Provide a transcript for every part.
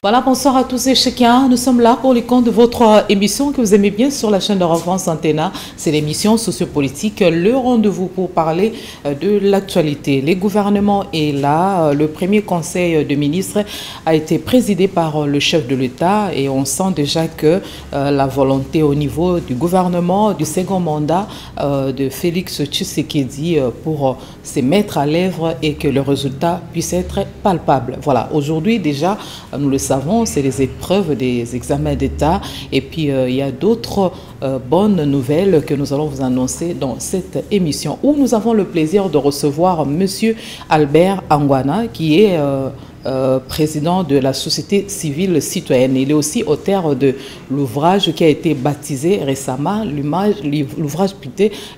Voilà, bonsoir à tous et chacun. Nous sommes là pour le compte de votre émission que vous aimez bien sur la chaîne de France Antenna. C'est l'émission sociopolitique, le rendez-vous pour parler de l'actualité. Le gouvernement est là. Le premier conseil de ministres a été présidé par le chef de l'État et on sent déjà que la volonté au niveau du gouvernement, du second mandat de Félix Tshisekedi pour se mettre à l'œuvre et que le résultat puisse être palpable. Voilà, aujourd'hui déjà, nous le savons, c'est les épreuves des examens d'État et puis il y a d'autres bonnes nouvelles que nous allons vous annoncer dans cette émission où nous avons le plaisir de recevoir Monsieur Albert Angwana qui est président de la société civile citoyenne. Il est aussi auteur de l'ouvrage qui a été baptisé récemment, l'ouvrage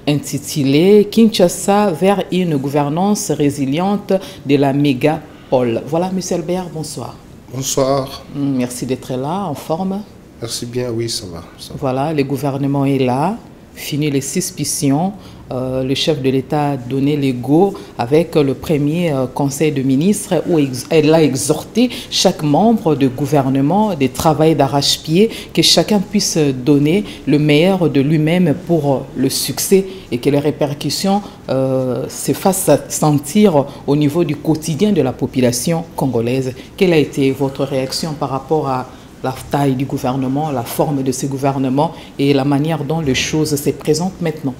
intitulé Kinshasa vers une gouvernance résiliente de la mégapole. Voilà, Monsieur Albert, bonsoir. Bonsoir. Merci d'être là, en forme. Merci bien, oui, ça va. Voilà, le gouvernement est là, fini les suspicions. Le chef de l'État a donné les go avec le premier conseil de ministres où elle a exhorté chaque membre du gouvernement de travailler d'arrache-pied, que chacun puisse donner le meilleur de lui-même pour le succès et que les répercussions se fassent sentir au niveau du quotidien de la population congolaise. Quelle a été votre réaction par rapport à la taille du gouvernement, la forme de ce gouvernement et la manière dont les choses se présentent maintenant?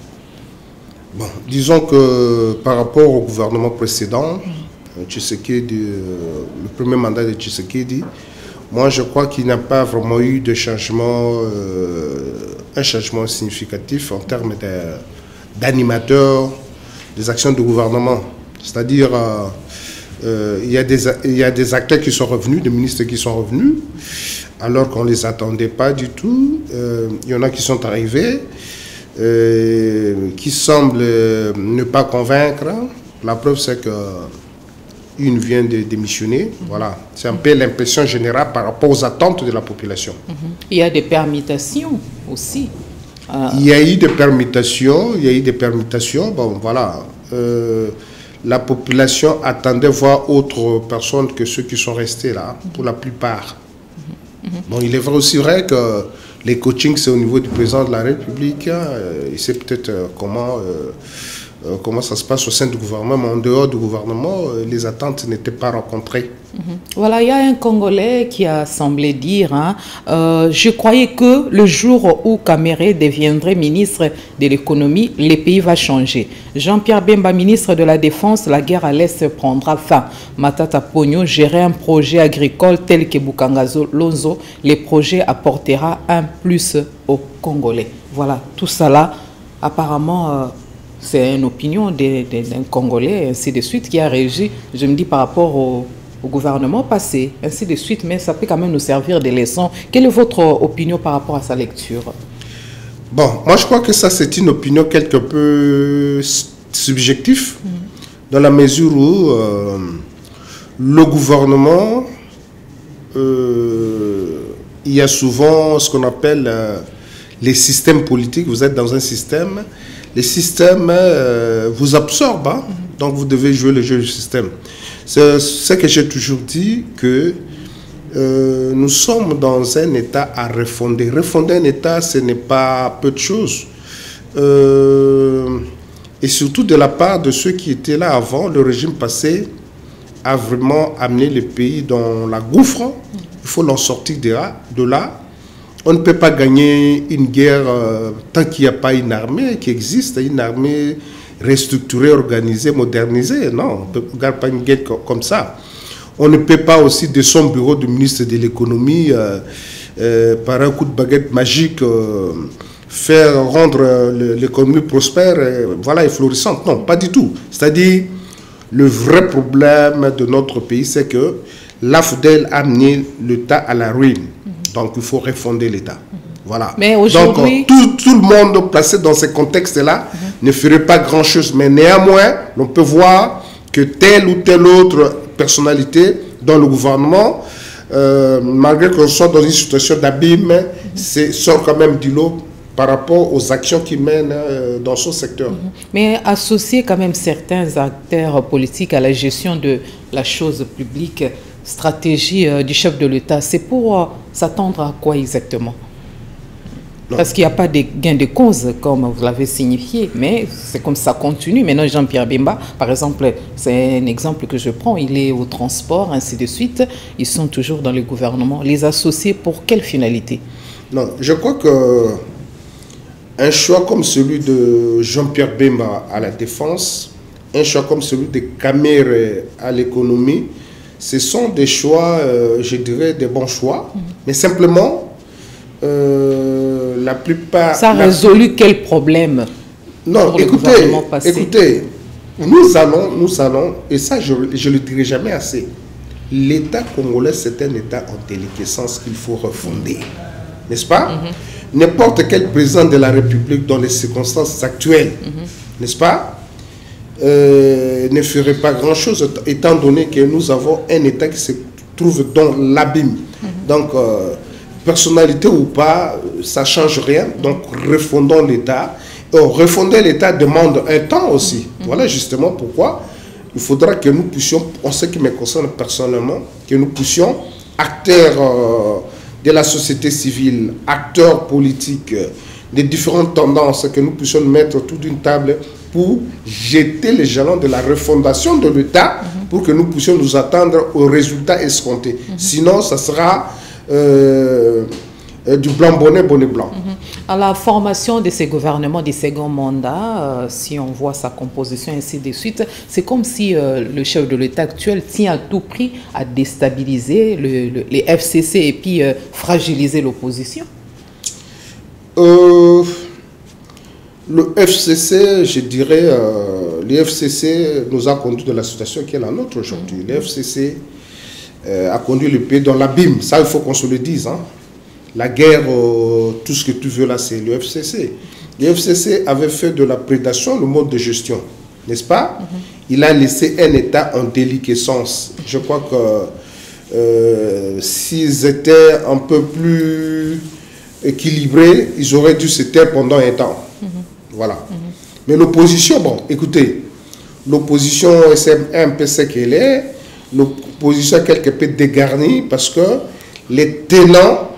Bon, disons que par rapport au gouvernement précédent, Tshisekedi, le premier mandat de Tshisekedi, moi je crois qu'il n'y a pas vraiment eu de changement, un changement significatif en termes d'animateurs des actions du gouvernement. C'est-à-dire, il y a des acteurs qui sont revenus, des ministres qui sont revenus, alors qu'on ne les attendait pas du tout. Il y en a qui sont arrivés, qui semblent ne pas convaincre. La preuve, c'est qu'une vient de démissionner. Voilà. C'est un peu l'impression générale par rapport aux attentes de la population. Il y a des permutations aussi. Il y a eu des permutations. Bon, voilà. La population attendait voir autres personnes que ceux qui sont restés là, pour la plupart. Bon, il est aussi vrai que les coachings, c'est au niveau du président de la République. Il sait peut-être comment ça se passe au sein du gouvernement, mais en dehors du gouvernement, les attentes n'étaient pas rencontrées. Voilà, il y a un Congolais qui a semblé dire je croyais que le jour où Kamere deviendrait ministre de l'économie, le pays va changer. Jean-Pierre Bemba, ministre de la Défense, la guerre à l'Est prendra fin. Matata Pogno gérer un projet agricole tel que Bukangazo Lonzo, le projet apportera un plus aux Congolais. Voilà, tout ça là, apparemment, c'est une opinion d'un Congolais, ainsi de suite, qui a réagi, je me dis, par rapport au gouvernement passé, ainsi de suite, mais ça peut quand même nous servir de leçons. Quelle est votre opinion par rapport à sa lecture? Bon, moi je crois que ça c'est une opinion quelque peu subjective, dans la mesure où le gouvernement, il y a souvent ce qu'on appelle les systèmes politiques. Vous êtes dans un système, les systèmes vous absorbent, hein? Donc vous devez jouer le jeu du système. C'est ce que j'ai toujours dit, que nous sommes dans un État à refonder. Refonder un État, ce n'est pas peu de choses. Et surtout de la part de ceux qui étaient là avant, le régime passé a vraiment amené le pays dans la gouffre. Il faut l'en sortir de là. On ne peut pas gagner une guerre tant qu'il n'y a pas une armée qui existe, une armée restructurée, organisée, modernisée. Non, on ne gagne pas une guerre comme ça. On ne peut pas aussi de son bureau de ministre de l'économie, par un coup de baguette magique, faire rendre l'économie prospère, voilà, et florissante. Non, pas du tout. C'est-à-dire, le vrai problème de notre pays, c'est que l'AFDEL a amené l'État à la ruine. Donc, il faut refonder l'État. Voilà. Mais aujourd'hui, donc, tout le monde placé dans ce contexte-là ne ferait pas grand-chose. Mais néanmoins, on peut voir que telle ou telle autre personnalité dans le gouvernement, malgré qu'on soit dans une situation d'abîme, sort quand même du lot par rapport aux actions qu'il mène dans son secteur. Mais associer quand même certains acteurs politiques à la gestion de la chose publique, stratégie du chef de l'État, c'est pour s'attendre à quoi exactement? Non. Parce qu'il n'y a pas de gain de cause, comme vous l'avez signifié, mais c'est comme ça continue. Maintenant, Jean-Pierre Bemba, par exemple, c'est un exemple que je prends, il est au transport, ainsi de suite. Ils sont toujours dans le gouvernement. Les associés, pour quelle finalité? Non, je crois que un choix comme celui de Jean-Pierre Bemba à la défense, un choix comme celui de Kamere à l'économie, ce sont des choix, je dirais, des bons choix. Mais simplement, la plupart... Ça a résolu quel problème? Non, écoutez, nous allons, et ça je ne le dirai jamais assez, l'État congolais, c'est un État en déliquescence qu'il faut refonder. N'est-ce pas? N'importe quel président de la République dans les circonstances actuelles, n'est-ce pas, ne ferait pas grand-chose, étant donné que nous avons un État qui se trouve dans l'abîme. Donc, personnalité ou pas, ça ne change rien. Donc, refondons l'État. Refonder l'État demande un temps aussi. Voilà justement pourquoi il faudra que nous puissions, en ce qui me concerne personnellement, que nous puissions, acteurs de la société civile, acteurs politiques, des différentes tendances, que nous puissions mettre autour d'une table pour jeter les jalons de la refondation de l'État pour que nous puissions nous attendre aux résultats escomptés. Sinon, ça sera du blanc bonnet, bonnet blanc. À la formation de ces gouvernements du second mandat, si on voit sa composition ainsi de suite, c'est comme si le chef de l'État actuel tient à tout prix à déstabiliser les FCC et puis fragiliser l'opposition. Le FCC, je dirais, le FCC nous a conduit de la situation qui est la nôtre aujourd'hui. Le FCC a conduit le pays dans l'abîme. Ça, il faut qu'on se le dise. Hein. La guerre, tout ce que tu veux là, c'est le FCC. Le FCC avait fait de la prédation le mode de gestion, n'est-ce pas? Il a laissé un État en déliquescence. Je crois que s'ils étaient un peu plus équilibrés, ils auraient dû se taire pendant un temps. Voilà. Mais l'opposition, bon, écoutez, l'opposition, c'est un peu ce qu'elle est. L'opposition est quelque peu dégarnie parce que les tenants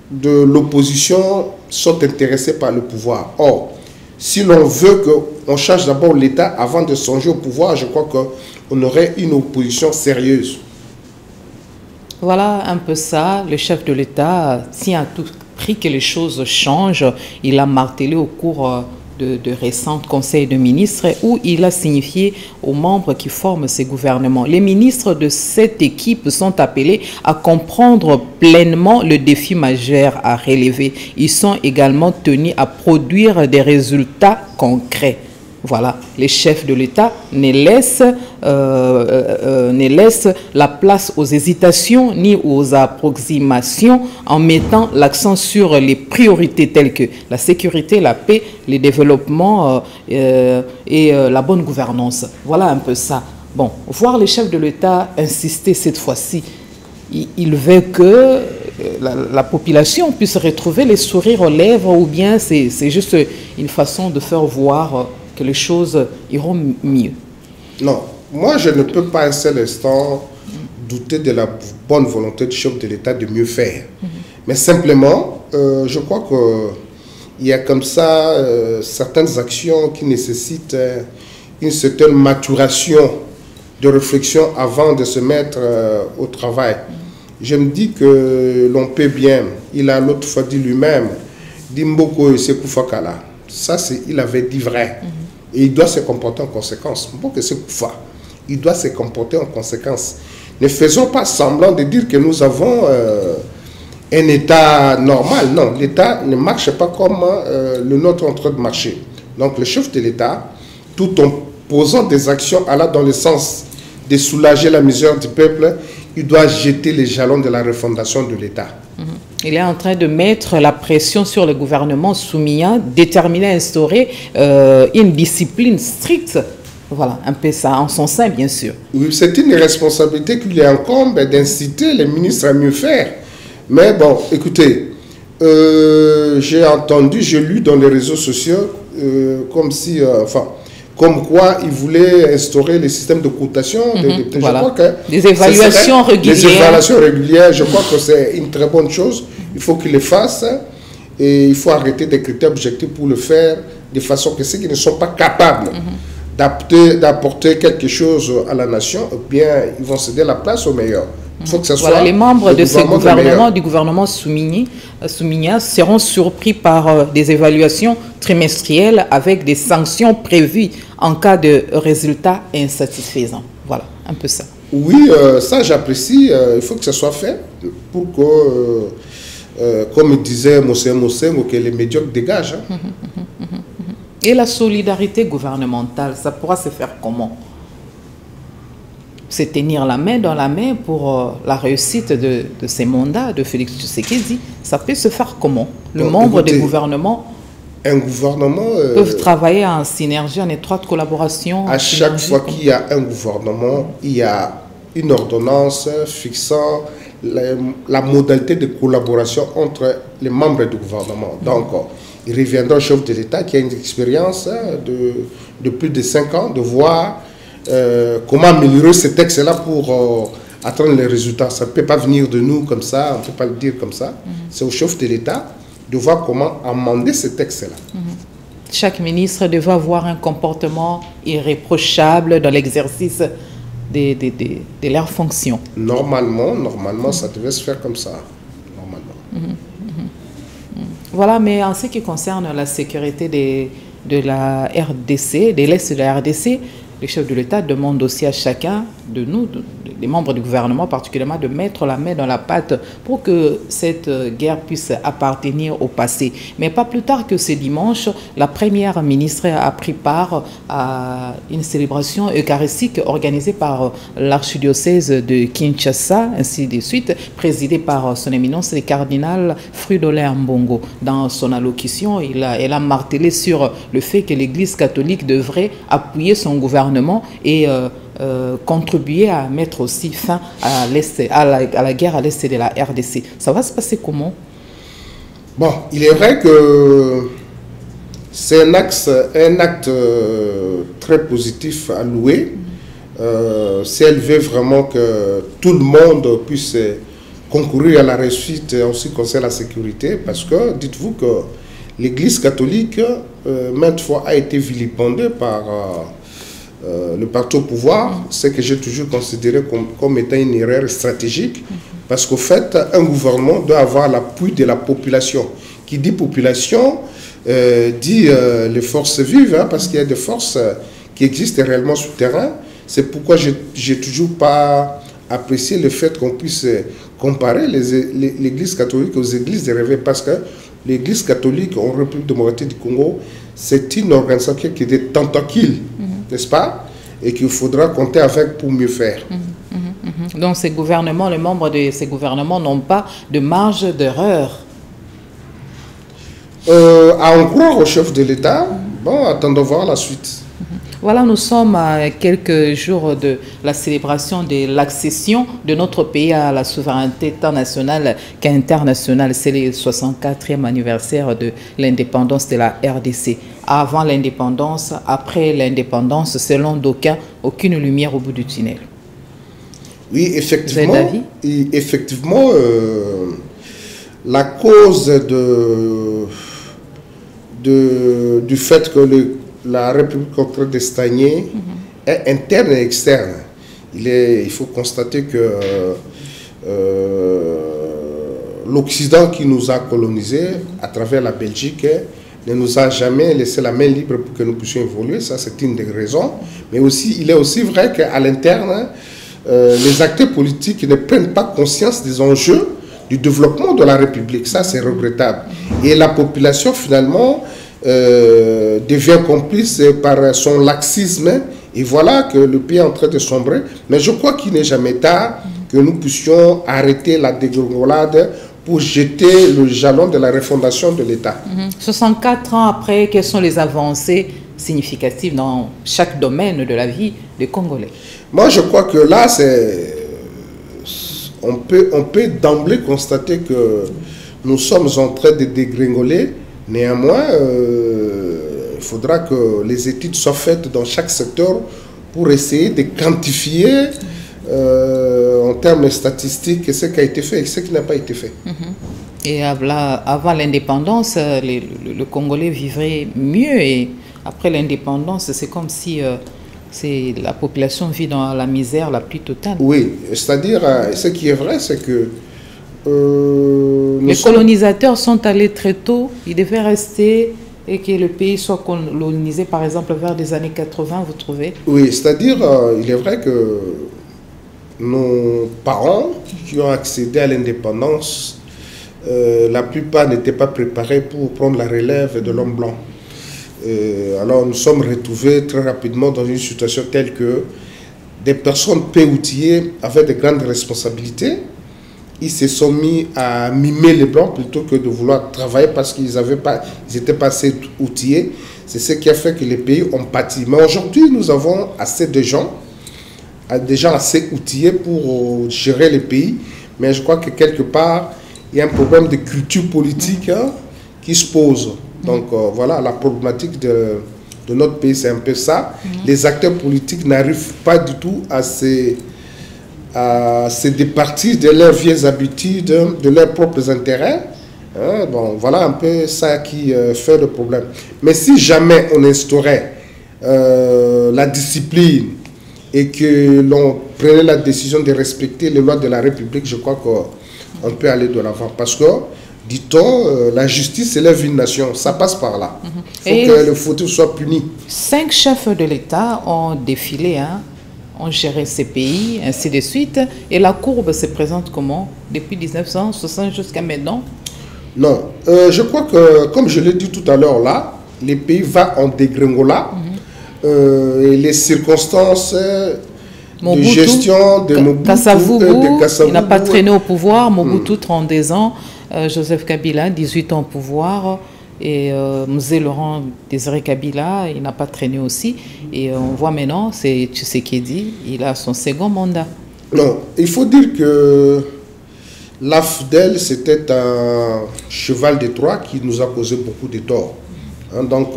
de l'opposition sont intéressés par le pouvoir. Or, si l'on veut qu'on change d'abord l'État avant de songer au pouvoir, je crois qu'on aurait une opposition sérieuse. Voilà un peu ça. Le chef de l'État tient à tout prix que les choses changent. Il a martelé au cours de récents conseils de ministres où il a signifié aux membres qui forment ces gouvernements. Les ministres de cette équipe sont appelés à comprendre pleinement le défi majeur à relever. Ils sont également tenus à produire des résultats concrets. Voilà, les chefs de l'État ne laissent la place aux hésitations ni aux approximations en mettant l'accent sur les priorités telles que la sécurité, la paix, le développement et la bonne gouvernance. Voilà un peu ça. Bon, voir les chefs de l'État insister cette fois-ci, il veut que la population puisse retrouver les sourires aux lèvres ou bien c'est juste une façon de faire voir que les choses iront mieux? Non, moi je ne peux pas un seul instant douter de la bonne volonté du chef de l'État de mieux faire. Mais simplement, je crois qu'il y a comme ça certaines actions qui nécessitent une certaine maturation de réflexion avant de se mettre au travail. Je me dis que l'on peut bien, il a l'autre fois dit lui-même, Dimboko Sekou Fakala. Ça, il avait dit vrai. Et il doit se comporter en conséquence. Il doit se comporter en conséquence. Ne faisons pas semblant de dire que nous avons un État normal. Non, l'État ne marche pas comme le nôtre est en train de marcher. Donc le chef de l'État, tout en posant des actions allant dans le sens de soulager la misère du peuple, il doit jeter les jalons de la refondation de l'État. Il est en train de mettre la pression sur le gouvernement soumien, déterminé à instaurer une discipline stricte. Voilà, un peu ça, en son sein, bien sûr. Oui, c'est une responsabilité qu'il lui incombe d'inciter les ministres à mieux faire. Mais bon, écoutez, j'ai entendu, j'ai lu dans les réseaux sociaux, comme quoi il voulait instaurer les systèmes de cotation. Voilà. Je crois que des évaluations régulières. Des évaluations régulières, je crois que c'est une très bonne chose. Il faut qu'il le fasse et il faut arrêter des critères objectifs pour le faire de façon que ceux qui ne sont pas capables d'apporter quelque chose à la nation, eh bien, ils vont céder la place aux meilleurs. Il faut que ça soit voilà, les membres de ce gouvernement, du gouvernement Soumigna seront surpris par des évaluations trimestrielles avec des sanctions prévues en cas de résultats insatisfaisants. Voilà, un peu ça. Oui, ça j'apprécie. Il faut que ça soit fait pour que, comme disait Mosengo, que les médiocres dégagent. Hein. Et la solidarité gouvernementale, ça pourra se faire comment? C'est tenir la main dans la main pour la réussite de ces mandats de Félix Tshisekedi. Ça peut se faire comment? Le membre des gouvernements peuvent travailler en synergie, en étroite collaboration. À chaque fois qu'il y a un gouvernement, il y a une ordonnance fixant la modalité de collaboration entre les membres du gouvernement. Donc, il reviendra au chef de l'État qui a une expérience de plus de 5 ans de voir comment améliorer ce texte-là pour atteindre les résultats. Ça ne peut pas venir de nous comme ça, on ne peut pas le dire comme ça. C'est au chef de l'État de voir comment amender ce texte-là. Chaque ministre devait avoir un comportement irréprochable dans l'exercice de leurs fonctions. Normalement, ça devait se faire comme ça. Normalement. Voilà, mais en ce qui concerne la sécurité de la RDC, de l'Est de la RDC, le chef de l'État demande aussi à chacun de nous, des membres du gouvernement particulièrement, de mettre la main dans la pâte pour que cette guerre puisse appartenir au passé. Mais pas plus tard que ce dimanche, la première ministre a pris part à une célébration eucharistique organisée par l'archidiocèse de Kinshasa, ainsi de suite, présidée par son éminence, le cardinal Fridolin Mbongo. Dans son allocution, elle a martelé sur le fait que l'Église catholique devrait appuyer son gouvernement et contribuer à mettre aussi fin à la guerre à l'est de la RDC. Ça va se passer comment? Bon, il est vrai que c'est un acte très positif à louer. Si elle veut vraiment que tout le monde puisse concourir à la réussite en ce qui concerne la sécurité, parce que dites-vous que l'Église catholique, maintes fois, a été vilipendée par le parti au pouvoir, ce que j'ai toujours considéré comme étant une erreur stratégique, parce qu'au fait, un gouvernement doit avoir l'appui de la population. Qui dit population, dit les forces vives, hein, parce qu'il y a des forces qui existent réellement sur le terrain. C'est pourquoi j'ai toujours pas apprécié le fait qu'on puisse comparer l'Église catholique aux églises de réveil, parce que l'Église catholique en République démocratique du Congo, c'est une organisation qui est des tentacules, n'est-ce pas? Et qu'il faudra compter avec pour mieux faire. Donc ces gouvernements, les membres de ces gouvernements n'ont pas de marge d'erreur. À en croire au chef de l'État, bon, attendons voir la suite. Voilà, nous sommes à quelques jours de la célébration de l'accession de notre pays à la souveraineté tant nationale qu'internationale. C'est le 64e anniversaire de l'indépendance de la RDC. Avant l'indépendance, après l'indépendance, selon d'aucuns, aucune lumière au bout du tunnel. Oui, effectivement, la cause du fait que la République est en train de stagner est interne et externe. Il faut constater que l'Occident qui nous a colonisés à travers la Belgique ne nous a jamais laissé la main libre pour que nous puissions évoluer. Ça, c'est une des raisons. Mais aussi, il est aussi vrai qu'à l'interne, les acteurs politiques ne prennent pas conscience des enjeux du développement de la République. Ça, c'est regrettable. Et la population, finalement, devient complice par son laxisme. Et voilà que le pays est en train de sombrer. Mais je crois qu'il n'est jamais tard que nous puissions arrêter la dégringolade pour jeter le jalon de la refondation de l'État. 64 ans après, quelles sont les avancées significatives dans chaque domaine de la vie des Congolais? Moi, je crois que là, on peut d'emblée constater que nous sommes en train de dégringoler. Néanmoins, il il faudra que les études soient faites dans chaque secteur pour essayer de quantifier en termes statistiques ce qui a été fait et ce qui n'a pas été fait. Et avant l'indépendance, le Congolais vivrait mieux, et après l'indépendance, c'est comme si la population vit dans la misère la plus totale. Oui, c'est-à-dire, ce qui est vrai, c'est que... les colonisateurs sont allés très tôt, ils devaient rester et que le pays soit colonisé, par exemple, vers les années 80, vous trouvez? Oui, c'est-à-dire, il est vrai que nos parents qui ont accédé à l'indépendance, la plupart n'étaient pas préparés pour prendre la relève de l'homme blanc. Alors nous sommes retrouvés très rapidement dans une situation telle que des personnes peu outillées avaient de grandes responsabilités. Ils se sont mis à mimer les blancs plutôt que de vouloir travailler parce qu'ils n'étaient pas assez outillés. C'est ce qui a fait que les pays ont pâti. Mais aujourd'hui, nous avons assez de gens assez outillés pour gérer les pays. Mais je crois que quelque part, il y a un problème de culture politique qui se pose. Donc voilà, la problématique de notre pays, c'est un peu ça. Les acteurs politiques n'arrivent pas du tout à se départir de leurs vieilles habitudes, de leurs propres intérêts. Bon, voilà un peu ça qui fait le problème. Mais si jamais on instaurait la discipline et que l'on prenait la décision de respecter les lois de la République, je crois qu'on peut aller de l'avant. Parce que, dit-on, la justice élève une nation. Ça passe par là. Il faut que le fautif soit puni. 5 chefs de l'État ont défilé, ont géré ces pays, ainsi de suite. Et la courbe se présente comment? Depuis 1960 jusqu'à maintenant? Non. Je crois que, comme je l'ai dit tout à l'heure là, les pays vont en dégringola. Et les circonstances de gestion de Mobutu, il n'a pas traîné au pouvoir. Mobutu, 32 ans. Joseph Kabila, 18 ans au pouvoir. Et Mzee Laurent Désiré Kabila, il n'a pas traîné aussi. Et on voit maintenant, c'est Tshisekedi, il a son second mandat. Non, il faut dire que l'AFDEL, c'était un cheval de Troie qui nous a causé beaucoup de torts. Donc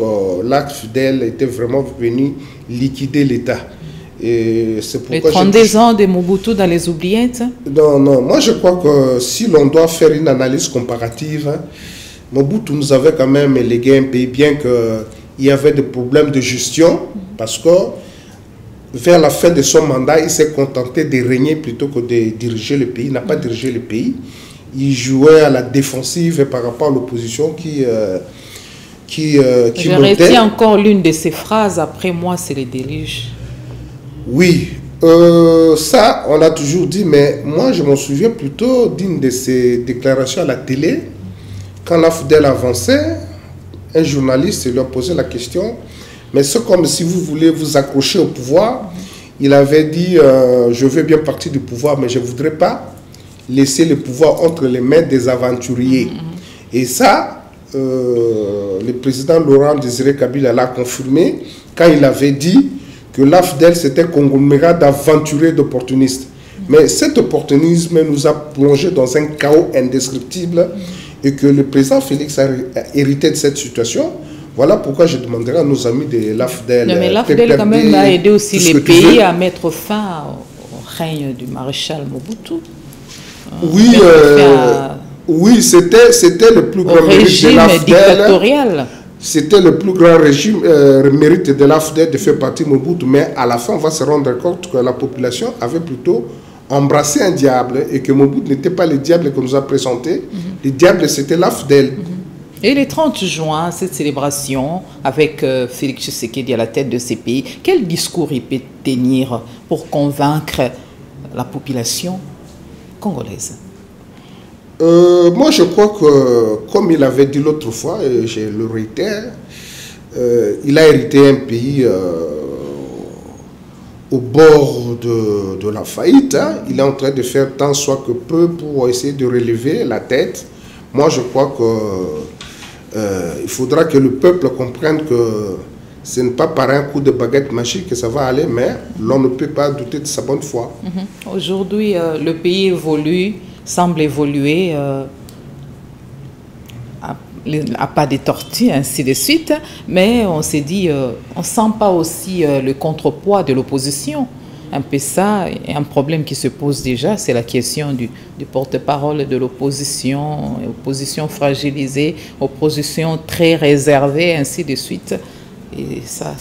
l'AFDEL était vraiment venu liquider l'État. Et c'est pourquoi les 32 ans de Mobutu dans les oubliettes? Non, non, moi je crois que si l'on doit faire une analyse comparative, Mobutu nous avait quand même légué un pays, bien qu'il y avait des problèmes de gestion, parce que vers la fin de son mandat, il s'est contenté de régner plutôt que de diriger le pays. Il n'a pas dirigé le pays. Il jouait à la défensive par rapport à l'opposition qui je retiens encore l'une de ses phrases: après moi, c'est le déluge. Oui, ça, on l'a toujours dit, mais moi, je m'en souviens plutôt d'une de ses déclarations à la télé. Quand l'AFDEL avançait, un journaliste lui a posé la question, mais c'est comme si vous voulez vous accrocher au pouvoir. Il avait dit, je veux bien partir du pouvoir, mais je ne voudrais pas laisser le pouvoir entre les mains des aventuriers. Et ça, le président Laurent Désiré Kabila l'a confirmé quand il avait dit que l'AFDEL c'était un conglomérat d'aventuriers, d'opportunistes. Mais cet opportunisme nous a plongé dans un chaos indescriptible et que le président Félix a hérité de cette situation. Voilà pourquoi je demanderai à nos amis de l'AFDEL. Mais l'AFDEL quand même a aidé aussi les pays à mettre fin au règne du maréchal Mobutu. Oui, oui, c'était le plus grand mérite de l'AFDEL. C'était le plus grand mérite de l'AFDEL de faire partie de Mobutu. Mais à la fin, on va se rendre compte que la population avait plutôt embrassé un diable et que Mobutu n'était pas le diable qu'on nous a présenté. Le diable, c'était l'AFDEL. Et le 30 juin, cette célébration avec Félix Tshisekedi à la tête de ces pays, quel discours il peut tenir pour convaincre la population congolaise? Moi, je crois que, comme il avait dit l'autre fois, et je le réitère, il a hérité un pays au bord de la faillite. Il est en train de faire tant soit que peu pour essayer de relever la tête. Moi, je crois que il faudra que le peuple comprenne que ce n'est pas par un coup de baguette magique que ça va aller, mais l'on ne peut pas douter de sa bonne foi. Aujourd'hui, le pays évolue, semble évoluer à pas des tortues, ainsi de suite. Mais on s'est dit, on ne sent pas aussi le contrepoids de l'opposition. Un peu ça, et un problème qui se pose déjà, c'est la question du porte-parole de l'opposition, opposition fragilisée, opposition très réservée, ainsi de suite. Et ça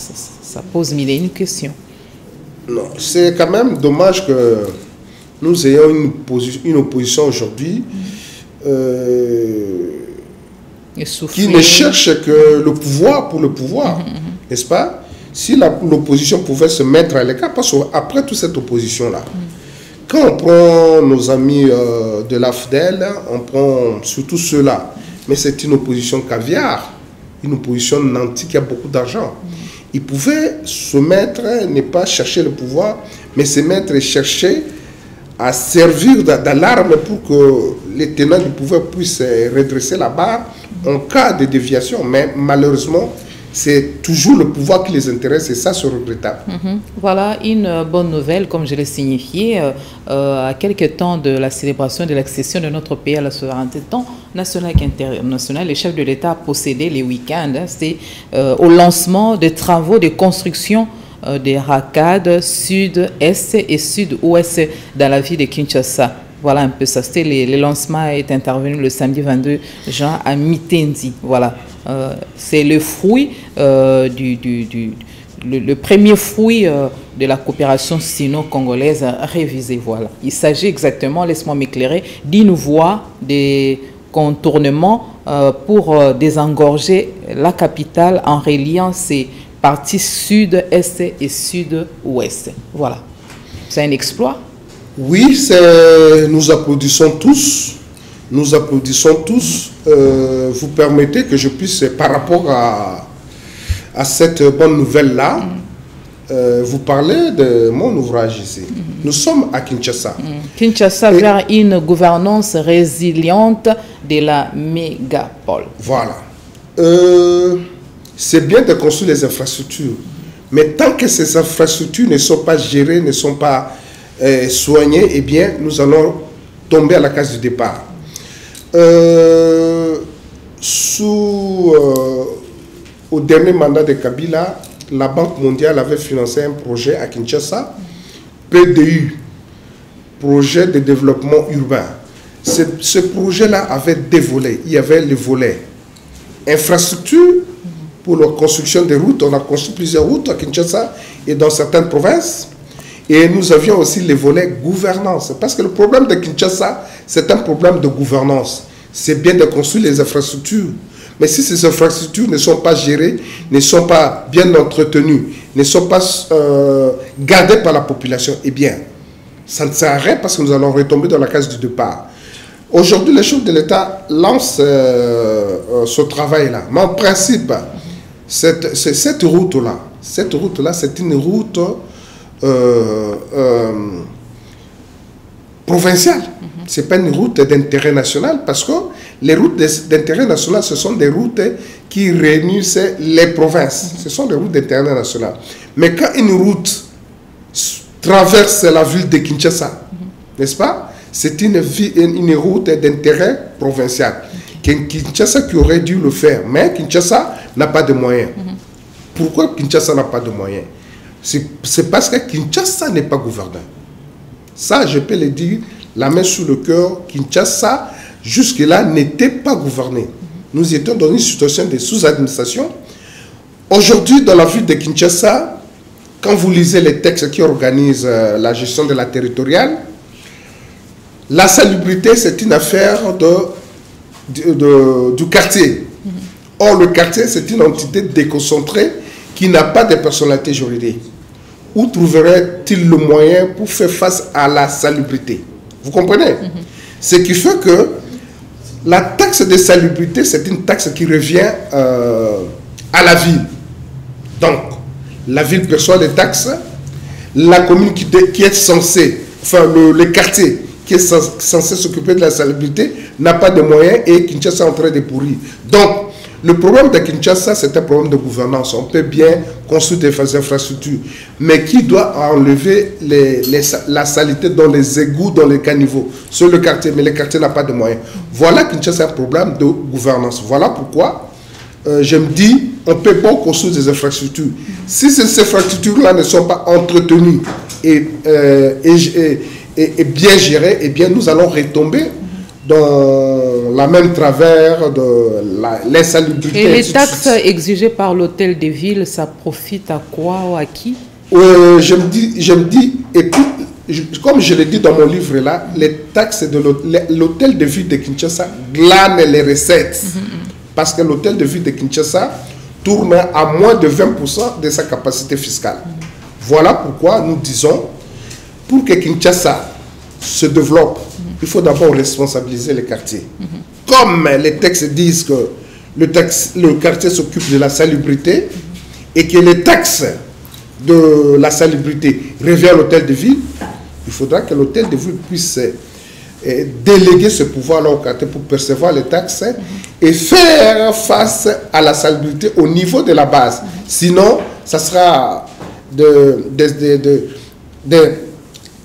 pose mille et une questions. Non, c'est quand même dommage que nous ayons une opposition aujourd'hui qui ne cherche que le pouvoir pour le pouvoir, n'est-ce pas? Si l'opposition pouvait se mettre à l'écart, parce qu'après toute cette opposition-là, quand on prend nos amis de l'AFDEL, on prend surtout ceux-là, mais c'est une opposition caviar, une opposition nantie qui a beaucoup d'argent. Ils pouvaient se mettre, ne pas chercher le pouvoir, mais se mettre et chercher à servir d'alarme pour que les tenants du pouvoir puissent redresser la barre en cas de déviation. Mais malheureusement, c'est toujours le pouvoir qui les intéresse et ça, c'est regrettable. Voilà une bonne nouvelle, comme je l'ai signifié, à quelques temps de la célébration de l'accession de notre pays à la souveraineté, tant nationale qu'internationale. Le chef de l'État a procédé les week-ends, c'est au lancement des travaux de construction des racades sud-est et sud-ouest dans la ville de Kinshasa. Voilà un peu ça. Le lancement est intervenu le samedi 22 juin à Mitendi. Voilà. C'est le fruit le premier fruit de la coopération sino-congolaise révisée. Voilà. Il s'agit exactement, laisse-moi m'éclairer, d'une voie de contournement pour désengorger la capitale en reliant ces parties sud-est et sud-ouest. Voilà. C'est un exploit. Oui, nous applaudissons tous. Nous applaudissons tous. Vous permettez que je puisse, par rapport à cette bonne nouvelle-là, vous parler de mon ouvrage ici. Nous sommes à Kinshasa. Kinshasa vers une gouvernance résiliente de la mégapole. Voilà. C'est bien de construire les infrastructures. Mais tant que ces infrastructures ne sont pas gérées, ne sont pas soignées, eh bien, nous allons tomber à la case du départ. Au dernier mandat de Kabila, la Banque mondiale avait financé un projet à Kinshasa, PDU, projet de développement urbain. Ce projet-là avait deux volets. Il y avait le volet infrastructure pour la construction des routes. On a construit plusieurs routes à Kinshasa et dans certaines provinces. Et nous avions aussi le volet gouvernance. Parce que le problème de Kinshasa, c'est un problème de gouvernance. C'est bien de construire les infrastructures. Mais si ces infrastructures ne sont pas gérées, ne sont pas bien entretenues, ne sont pas gardées par la population, eh bien, ça ne sert à rien parce que nous allons retomber dans la case du départ. Aujourd'hui, les chefs de l'État lancent ce travail-là. Mais en principe, cette route-là, c'est une route provinciale. Ce n'est pas une route d'intérêt national parce que les routes d'intérêt national, ce sont des routes qui réunissent les provinces. Ce sont des routes d'intérêt national. Mais quand une route traverse la ville de Kinshasa, n'est-ce pas? C'est une route d'intérêt provincial. Kinshasa qui aurait dû le faire, mais Kinshasa n'a pas de moyens. Pourquoi Kinshasa n'a pas de moyens? C'est parce que Kinshasa n'est pas gouverné. Ça, je peux le dire, la main sur le cœur, Kinshasa, jusque-là, n'était pas gouverné. Nous étions dans une situation de sous-administration. Aujourd'hui, dans la ville de Kinshasa, quand vous lisez les textes qui organisent la gestion de la territoriale, la salubrité, c'est une affaire du quartier. Or, le quartier, c'est une entité déconcentrée qui n'a pas de personnalité juridique. Où trouverait-il le moyen pour faire face à la salubrité? Vous comprenez? Ce qui fait que la taxe de salubrité, c'est une taxe qui revient à la ville. Donc, la ville perçoit les taxes, la commune qui est censée, enfin le quartier qui est censé s'occuper de la salubrité n'a pas de moyens et Kinshasa est en train de pourrir. Donc, Le problème de Kinshasa, c'est un problème de gouvernance. On peut bien construire des infrastructures, mais qui doit enlever la saleté dans les égouts, dans les caniveaux, sur le quartier, mais le quartier n'a pas de moyens. Voilà Kinshasa, c'est un problème de gouvernance. Voilà pourquoi je me dis, on peut pas construire des infrastructures. Si ces infrastructures-là ne sont pas entretenues et bien gérées, eh bien nous allons retomber dans la même travers de l'insalubrité. Et les taxes exigées par l'hôtel de ville, ça profite à quoi ou à qui? Je me dis, écoute, comme je l'ai dit dans mon livre là, les taxes de l'hôtel de ville de Kinshasa glane les recettes. Parce que l'hôtel de ville de Kinshasa tourne à moins de 20% de sa capacité fiscale. Voilà pourquoi nous disons, pour que Kinshasa se développe, il faut d'abord responsabiliser les quartiers. Comme les textes disent que le quartier s'occupe de la salubrité et que les taxes de la salubrité reviennent à l'hôtel de ville, il faudra que l'hôtel de ville puisse déléguer ce pouvoir-là au quartier pour percevoir les taxes et faire face à la salubrité au niveau de la base. Sinon, ça sera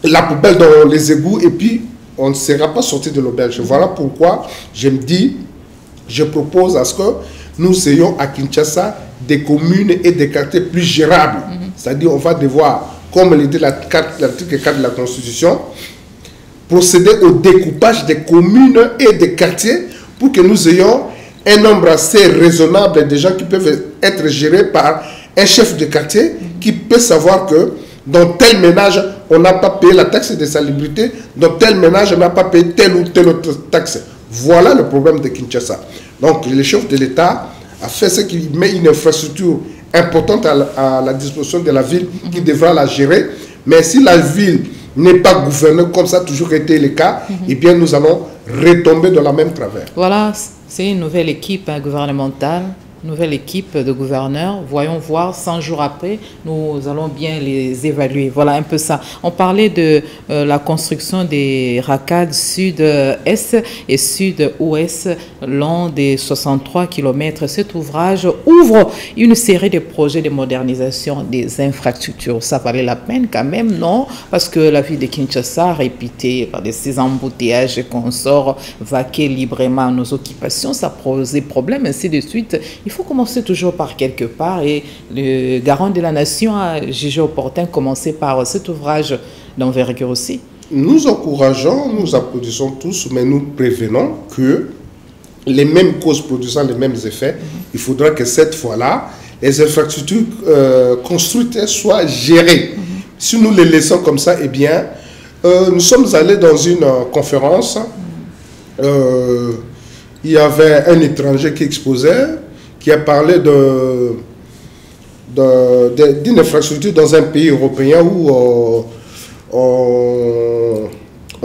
la poubelle dans les égouts et puis on ne sera pas sorti de l'auberge. Voilà pourquoi je me dis, je propose à ce que nous ayons à Kinshasa des communes et des quartiers plus gérables. C'est-à-dire on va devoir, comme le dit l'article 4 de la Constitution, procéder au découpage des communes et des quartiers pour que nous ayons un nombre assez raisonnable de gens qui peuvent être gérés par un chef de quartier qui peut savoir que dans tel ménage, on n'a pas payé la taxe de salubrité, dans tel ménage, on n'a pas payé telle ou telle autre taxe. Voilà le problème de Kinshasa. Donc, le chef de l'État a fait ce qui met une infrastructure importante à la disposition de la ville qui devra la gérer. Mais si la ville n'est pas gouvernée comme ça a toujours été le cas, eh bien, nous allons retomber dans la même travers. Voilà, c'est une nouvelle équipe gouvernementale. Nouvelle équipe de gouverneurs. Voyons voir, 100 jours après, nous allons bien les évaluer. Voilà un peu ça. On parlait de la construction des racades sud-est et sud-ouest long des 63 km. Cet ouvrage ouvre une série de projets de modernisation des infrastructures. Ça valait la peine quand même, non? Parce que la ville de Kinshasa, réputée par ces embouteillages et consorts, vaquer librement à nos occupations, ça posait problème, ainsi de suite. Il faut commencer toujours par quelque part et le garant de la nation a jugé opportun de commencer par cet ouvrage d'envergure aussi. Nous encourageons, nous applaudissons tous, mais nous prévenons que les mêmes causes produisant les mêmes effets, il faudra que cette fois-là, les infrastructures construites soient gérées. Si nous les laissons comme ça, eh bien, nous sommes allés dans une conférence, il y avait un étranger qui exposait, qui a parlé d'une infrastructure dans un pays européen où on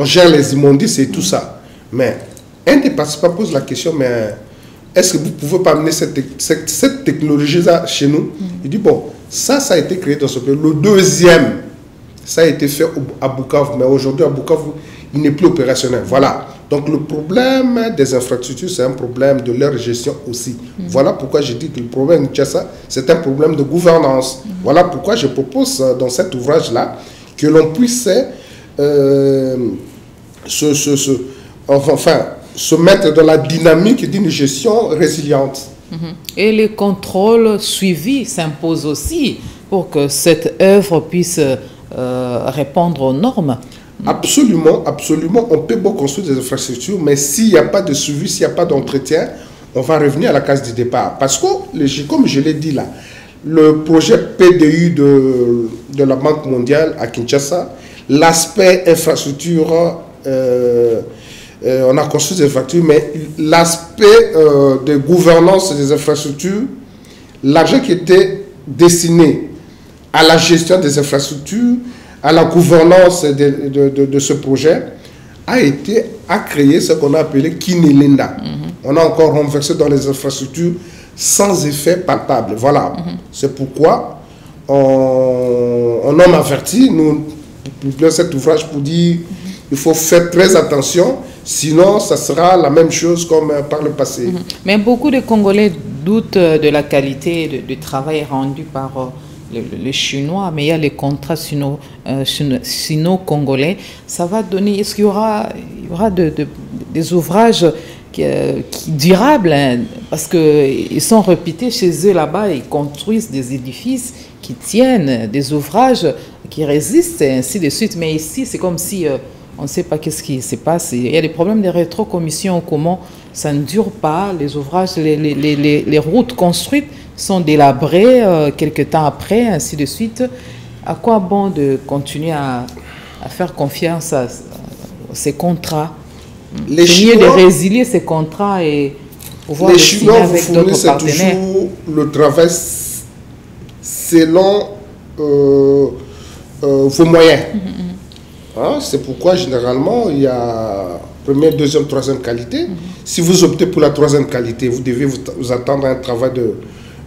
gère les immondices et tout ça. Mais un des participants pose la question, mais est-ce que vous ne pouvez pas amener cette technologie-là chez nous? Il dit, bon, ça a été créé dans ce pays. Le deuxième, ça a été fait à Bukavu, mais aujourd'hui à Bukavu, il n'est plus opérationnel. Voilà. Donc le problème des infrastructures, c'est un problème de leur gestion aussi. Voilà pourquoi je dis que le problème de Kinshasa, c'est un problème de gouvernance. Voilà pourquoi je propose dans cet ouvrage-là que l'on puisse se mettre dans la dynamique d'une gestion résiliente. Et les contrôles suivis s'imposent aussi pour que cette œuvre puisse répondre aux normes. Absolument, absolument. On peut beaucoup construire des infrastructures, mais s'il n'y a pas de suivi, s'il n'y a pas d'entretien, on va revenir à la case du départ. Parce que, comme je l'ai dit là, le projet PDU de la Banque mondiale à Kinshasa, l'aspect infrastructure, on a construit des infrastructures, mais l'aspect de gouvernance des infrastructures, l'argent qui était destiné à la gestion des infrastructures, à la gouvernance de ce projet, a créé ce qu'on a appelé Kinelenda. On a encore renversé dans les infrastructures sans effet palpable. Voilà. C'est pourquoi on a averti, nous publions cet ouvrage pour dire il faut faire très attention, sinon ça sera la même chose comme par le passé. Mais beaucoup de Congolais doute de la qualité du travail rendu par les Chinois, mais il y a les contrats sino-congolais. Ça va donner, est-ce qu'il y aura des ouvrages qui durables, hein, parce qu'ils sont réputés chez eux là-bas, ils construisent des édifices qui tiennent, des ouvrages qui résistent, et ainsi de suite. Mais ici, c'est comme si on ne sait pas qu'est-ce qui se passe. Il y a des problèmes de rétrocommission, comment ça ne dure pas, les ouvrages, les routes construites sont délabrées quelques temps après, ainsi de suite. À quoi bon de continuer à faire confiance à ces contrats? C'est mieux de résilier ces contrats et pouvoir les signer Chinois avec vous d'autres fournissent partenaires. toujours le travail selon vos moyens. Hein, c'est pourquoi généralement il y a première, deuxième, troisième qualité. Si vous optez pour la troisième qualité, vous devez vous attendre à un travail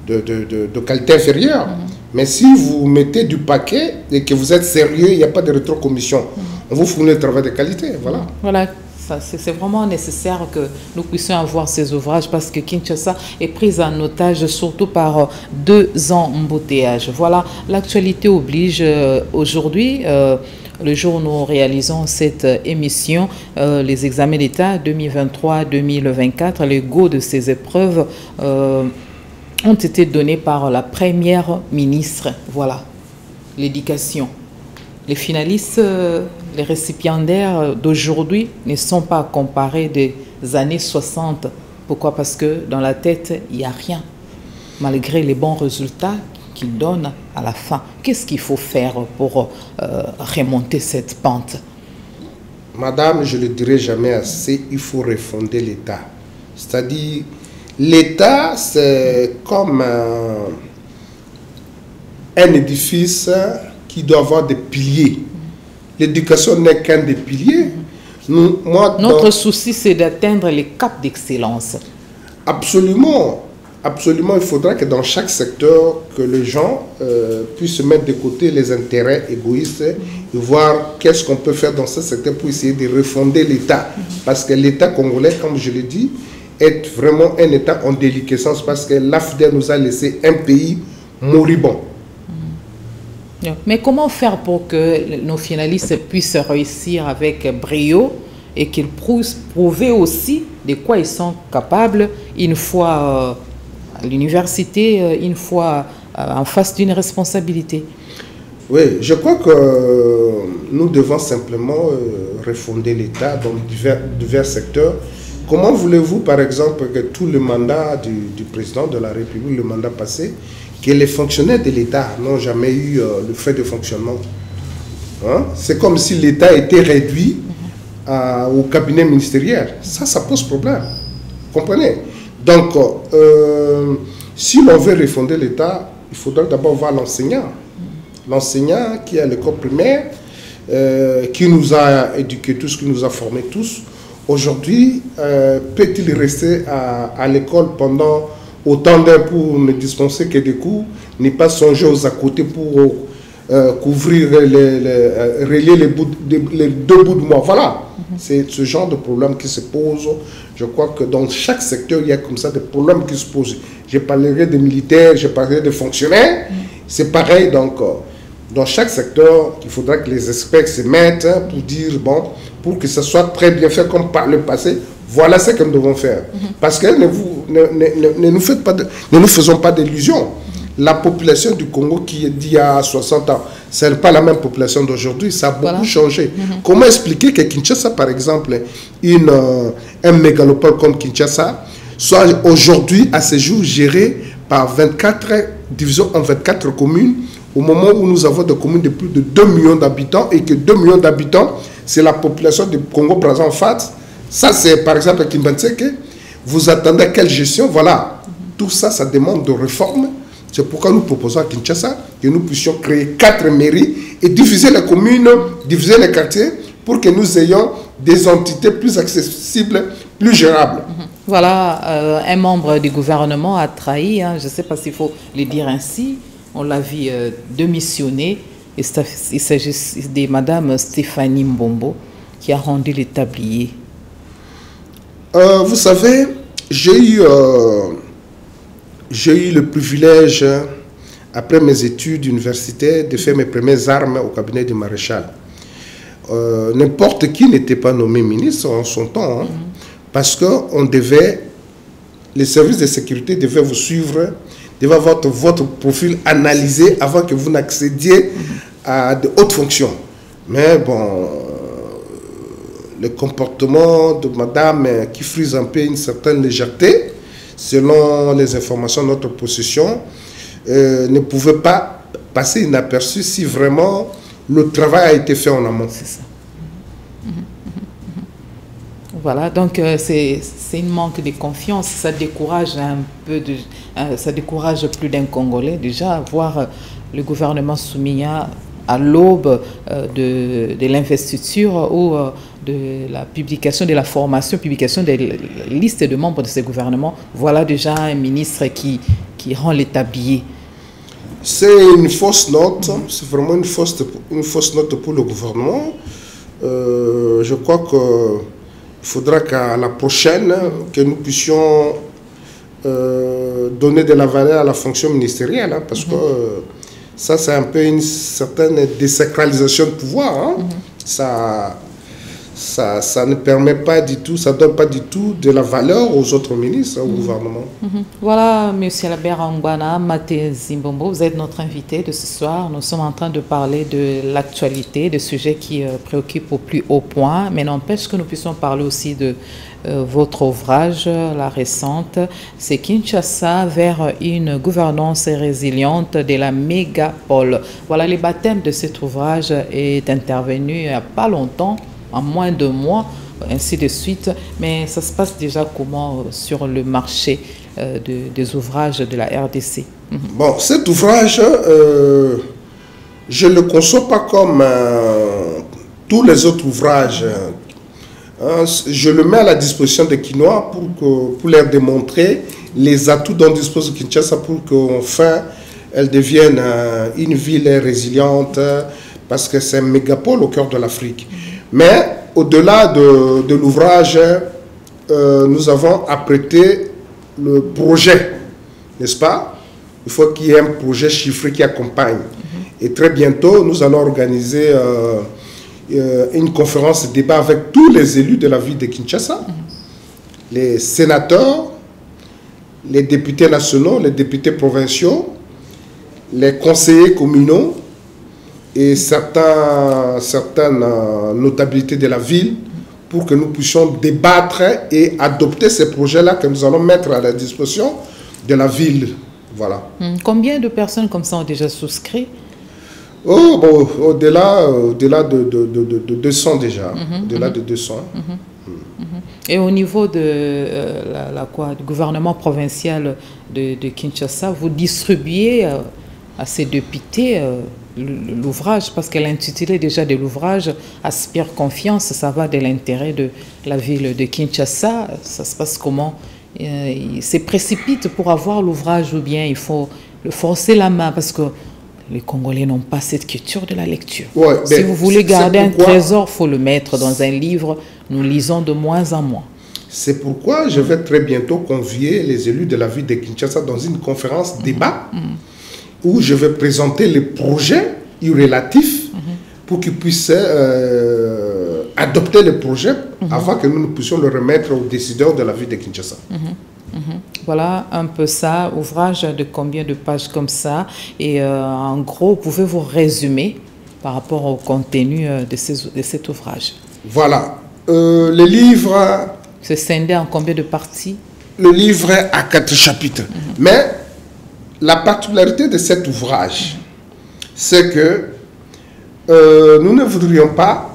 de qualité inférieure. Mais si vous mettez du paquet et que vous êtes sérieux, il n'y a pas de rétrocommission. On vous fournit le travail de qualité. Voilà. Voilà. C'est vraiment nécessaire que nous puissions avoir ces ouvrages parce que Kinshasa est prise en otage surtout par 2 embouteillages. Voilà, l'actualité oblige aujourd'hui, le jour où nous réalisons cette émission, les examens d'État 2023-2024, les go de ces épreuves ont été donnés par la première ministre. Voilà, l'éducation. Les finalistes, les récipiendaires d'aujourd'hui ne sont pas comparés des années 60. Pourquoi? Parce que dans la tête, il n'y a rien, malgré les bons résultats qu'ils donnent à la fin. Qu'est-ce qu'il faut faire pour remonter cette pente? Madame, je ne le dirai jamais assez, il faut refonder l'État. C'est-à-dire, l'État, c'est comme un édifice qui doit avoir des piliers. L'éducation n'est qu'un des piliers. Notre souci, c'est d'atteindre les caps d'excellence. Absolument. Absolument, il faudra que dans chaque secteur, que les gens puissent mettre de côté les intérêts égoïstes et voir qu'est-ce qu'on peut faire dans ce secteur pour essayer de refonder l'État. Parce que l'État congolais, comme je l'ai dit, est vraiment un État en déliquescence parce que l'AFDER nous a laissé un pays moribond. Mais comment faire pour que nos finalistes puissent réussir avec brio et qu'ils puissent prouver aussi de quoi ils sont capables une fois à l'université, une fois en face d'une responsabilité? Oui, je crois que nous devons simplement refonder l'État dans divers secteurs. Comment voulez-vous, par exemple, que tout le mandat du président de la République, le mandat passé, que les fonctionnaires de l'État n'ont jamais eu le fait de fonctionnement? Hein? C'est comme si l'État était réduit au cabinet ministériel. Ça pose problème. Comprenez? Donc, si l'on veut refonder l'État, il faudra d'abord voir l'enseignant. L'enseignant qui est à l'école primaire, qui nous a éduqués tous, qui nous a formés tous. Aujourd'hui, peut-il rester à l'école pendant autant d'heures pour ne dispenser que des cours, n'est pas songer aux à côté pour couvrir, relier les 2 bouts de mois. Voilà, c'est ce genre de problème qui se pose. Je crois que dans chaque secteur, il y a comme ça des problèmes qui se posent. Je parlerai des militaires, je parlerai des fonctionnaires. C'est pareil, donc, dans chaque secteur, il faudra que les experts se mettent pour dire, bon, pour que ce soit très bien fait comme par le passé, voilà ce que nous devons faire. Parce que ne nous faisons pas d'illusions. La population du Congo qui est d'il y a 60 ans, ce n'est pas la même population d'aujourd'hui, ça a beaucoup changé. Comment expliquer que Kinshasa, par exemple, un mégalopole comme Kinshasa, soit aujourd'hui, à ce jour, géré par 24 divisions en 24 communes, au moment où nous avons des communes de plus de 2 millions d'habitants et que 2 millions d'habitants, c'est la population du Congo-Brazzaville en face. Ça, c'est par exemple Kimbanseke. Vous attendez à quelle gestion? Voilà. Tout ça, ça demande de réforme. C'est pourquoi nous proposons à Kinshasa que nous puissions créer 4 mairies et diviser les communes, diviser les quartiers pour que nous ayons des entités plus accessibles, plus gérables. Voilà, un membre du gouvernement a trahi, je ne sais pas s'il faut le dire ainsi, on l'a vu démissionner. Il s'agit de Mme Stéphanie Mbombo qui a rendu le tablier. Vous savez, j'ai eu j'ai eu le privilège, après mes études universitaires, de faire mes premières armes au cabinet du maréchal. N'importe qui n'était pas nommé ministre en son temps, hein, parce que les services de sécurité devaient vous suivre, devaient avoir votre profil analysé avant que vous n'accédiez à de hautes fonctions. Mais bon, le comportement de madame qui frise un peu une certaine légèreté, selon les informations de notre possession, ne pouvait pas passer inaperçu si vraiment le travail a été fait en amont. C'est ça. Voilà, donc c'est une manque de confiance, ça décourage un peu, ça décourage plus d'un Congolais déjà, voir le gouvernement Soumia à l'aube de l'investiture ou de la publication, de la formation, publication des listes de membres de ce gouvernement. Voilà déjà un ministre qui rend l'établi. C'est une fausse note, c'est vraiment une fausse note pour le gouvernement. Je crois qu'il faudra qu'à la prochaine, que nous puissions donner de la valeur à la fonction ministérielle, hein, parce que ça, c'est un peu une certaine désacralisation de pouvoir. Hein. Ça ne permet pas du tout, ça ne donne pas du tout de la valeur aux autres ministres, au gouvernement. Voilà, M. Albert Angbana, Maté Zimbombo, vous êtes notre invité de ce soir. Nous sommes en train de parler de l'actualité, de sujets qui préoccupent au plus haut point, mais n'empêche que nous puissions parler aussi de votre ouvrage, la récente, c'est Kinshasa vers une gouvernance résiliente de la mégapole. Voilà, le baptême de cet ouvrage est intervenu il n'y a pas longtemps, en moins de mois, ainsi de suite. Mais ça se passe déjà comment sur le marché des ouvrages de la RDC? Bon, cet ouvrage, je ne le conçois pas comme tous les autres ouvrages. Je le mets à la disposition des Kinois pour leur démontrer les atouts dont dispose Kinshasa pour qu'enfin elle devienne une ville résiliente, parce que c'est un mégapole au cœur de l'Afrique. Mais au-delà de l'ouvrage, nous avons apprêté le projet, n'est-ce pas? Il faut qu'il y ait un projet chiffré qui accompagne. Et très bientôt, nous allons organiser une conférence de débat avec tous les élus de la ville de Kinshasa, les sénateurs, les députés nationaux, les députés provinciaux, les conseillers communaux et certaines notabilités de la ville, pour que nous puissions débattre et adopter ces projets-là que nous allons mettre à la disposition de la ville. Voilà. Combien de personnes comme ça ont déjà souscrit? Oh, bon, au-delà de 200 déjà. Au-delà de 200. Et au niveau de du gouvernement provincial de Kinshasa, vous distribuez à ces députés l'ouvrage, parce que l'intitulé déjà de l'ouvrage, Aspire confiance, ça va de l'intérêt de la ville de Kinshasa. Ça se passe comment? Il se précipite pour avoir l'ouvrage, ou bien il faut le forcer la main, parce que les Congolais n'ont pas cette culture de la lecture. Ouais, si vous voulez garder un trésor, il faut le mettre dans un livre. Nous lisons de moins en moins. C'est pourquoi je vais très bientôt convier les élus de la ville de Kinshasa dans une conférence débat où je vais présenter les projets relatifs pour qu'ils puissent adopter les projets avant que nous puissions le remettre aux décideurs de la ville de Kinshasa. Voilà un peu ça, ouvrage de combien de pages comme ça, et en gros, pouvez-vous résumer par rapport au contenu de cet ouvrage? Voilà, le livre... C'est scindé en combien de parties? Le livre est à 4 chapitres, mais la particularité de cet ouvrage, c'est que nous ne voudrions pas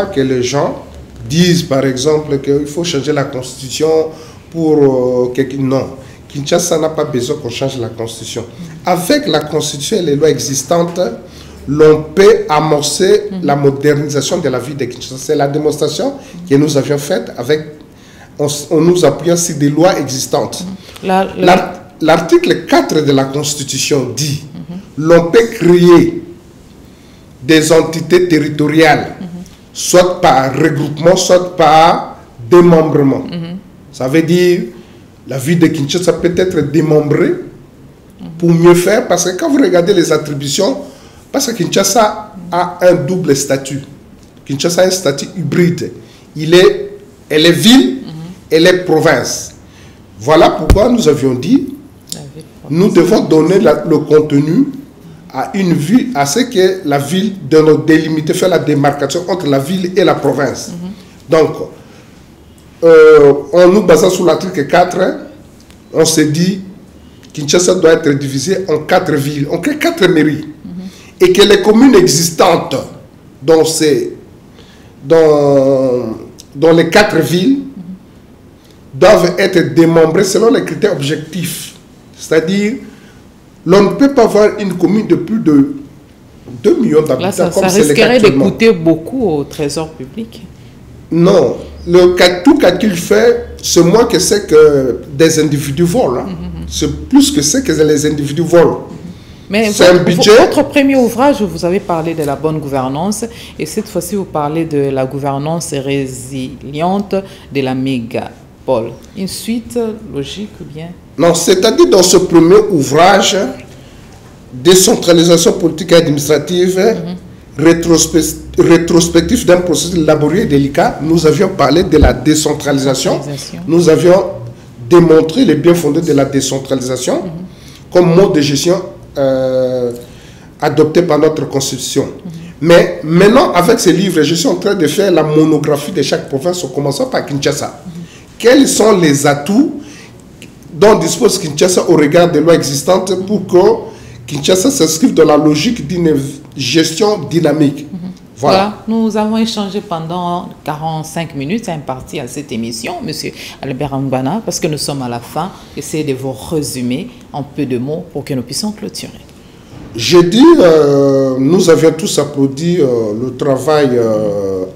que les gens disent par exemple qu'il faut changer la constitution pour quelqu'un. Non, Kinshasa n'a pas besoin qu'on change la constitution. Avec la constitution et les lois existantes, l'on peut amorcer la modernisation de la vie de Kinshasa. C'est la démonstration que nous avions faite en nous appuyant sur des lois existantes. L'article 4 de la constitution dit l'on peut créer des entités territoriales, soit par regroupement, soit par démembrement. Ça veut dire La ville de Kinshasa peut être démembrée pour mieux faire, parce que quand vous regardez les attributions, parce que Kinshasa a un double statut. Kinshasa a un statut hybride. Elle est ville, elle est province. Voilà pourquoi nous avions dit, nous devons donner le contenu à une ville, à ce que la ville de délimiter, faire la démarcation entre la ville et la province. Donc, en nous basant sur l'article 4, on s'est dit Kinshasa doit être divisé en 4 villes, en 4 mairies. Et que les communes existantes dans les 4 villes doivent être démembrées selon les critères objectifs. C'est-à-dire, l'on ne peut pas avoir une commune de plus de 2 millions d'habitants. Ça risquerait de coûter beaucoup au trésor public. Non. Tout calcul fait, c'est moins que c'est que des individus volent. C'est plus que c'est que les individus volent. Mais votre premier ouvrage, vous avez parlé de la bonne gouvernance, et cette fois-ci, vous parlez de la gouvernance résiliente de la mégapole. Une suite logique ou bien? Non, c'est-à-dire dans ce premier ouvrage, décentralisation politique et administrative, rétrospectif d'un processus laborieux et délicat, nous avions parlé de la décentralisation. Nous avions démontré les biens-fondés de la décentralisation comme mode de gestion adopté par notre constitution. Mais maintenant, avec ces livres, je suis en train de faire la monographie de chaque province, en commençant par Kinshasa. Quels sont les atouts dont dispose Kinshasa au regard des lois existantes pour que Kinshasa s'inscrive dans la logique d'une gestion dynamique? Voilà, nous avons échangé pendant 45 minutes, imparti à cette émission, M. Albert Mbana, parce que nous sommes à la fin. Essayez de vous résumer en peu de mots pour que nous puissions clôturer. Je dis, nous avions tous applaudi le travail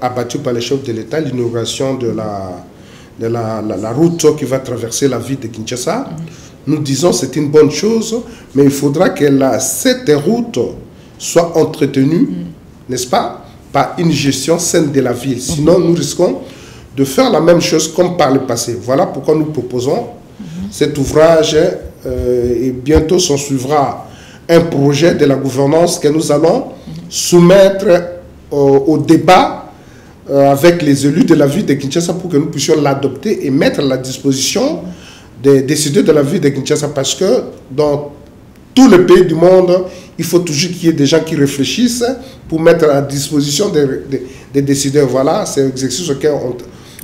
abattu par les chefs de l'État, l'inauguration de la route qui va traverser la ville de Kinshasa. Nous disons que c'est une bonne chose, mais il faudra que cette route soit entretenue, n'est-ce pas, par une gestion saine de la ville. Sinon, nous risquons de faire la même chose comme par le passé. Voilà pourquoi nous proposons cet ouvrage et bientôt s'en suivra un projet de la gouvernance que nous allons soumettre au débat avec les élus de la ville de Kinshasa pour que nous puissions l'adopter et mettre à la disposition des décideurs de la ville de Kinshasa, parce que dans tous les pays du monde, il faut toujours qu'il y ait des gens qui réfléchissent pour mettre à la disposition des décideurs. Voilà, c'est l'exercice auquel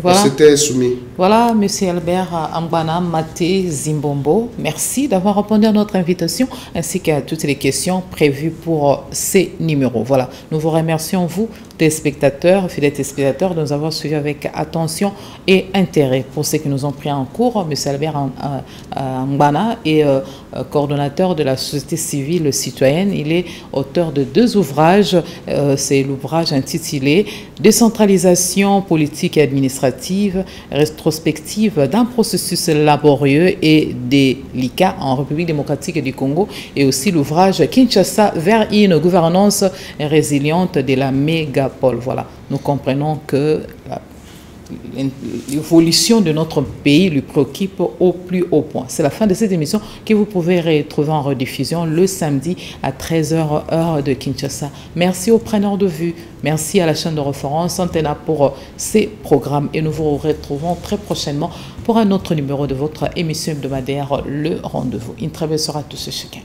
on s'était soumis. Voilà, M. Albert Mbana Maté Zimbombo, merci d'avoir répondu à notre invitation ainsi qu'à toutes les questions prévues pour ces numéros. Voilà, nous vous remercions, vous, téléspectateurs, fidèles téléspectateurs, de nous avoir suivis avec attention et intérêt. Pour ceux qui nous ont pris en cours, M. Albert Mbana est coordonnateur de la société civile citoyenne. Il est auteur de 2 ouvrages. C'est l'ouvrage intitulé « Décentralisation politique et administrative, rétrospective d'un processus laborieux et délicat en République démocratique du Congo » et aussi l'ouvrage « Kinshasa vers une gouvernance résiliente de la mégapole ». Voilà, nous comprenons que l'évolution de notre pays lui préoccupe au plus haut point. C'est la fin de cette émission que vous pouvez retrouver en rediffusion le samedi à 13h heure de Kinshasa. Merci aux preneurs de vue, merci à la chaîne de référence Antena pour ces programmes et nous vous retrouvons très prochainement pour un autre numéro de votre émission hebdomadaire Le Rendez-vous. Une très belle soirée à tous et chacun.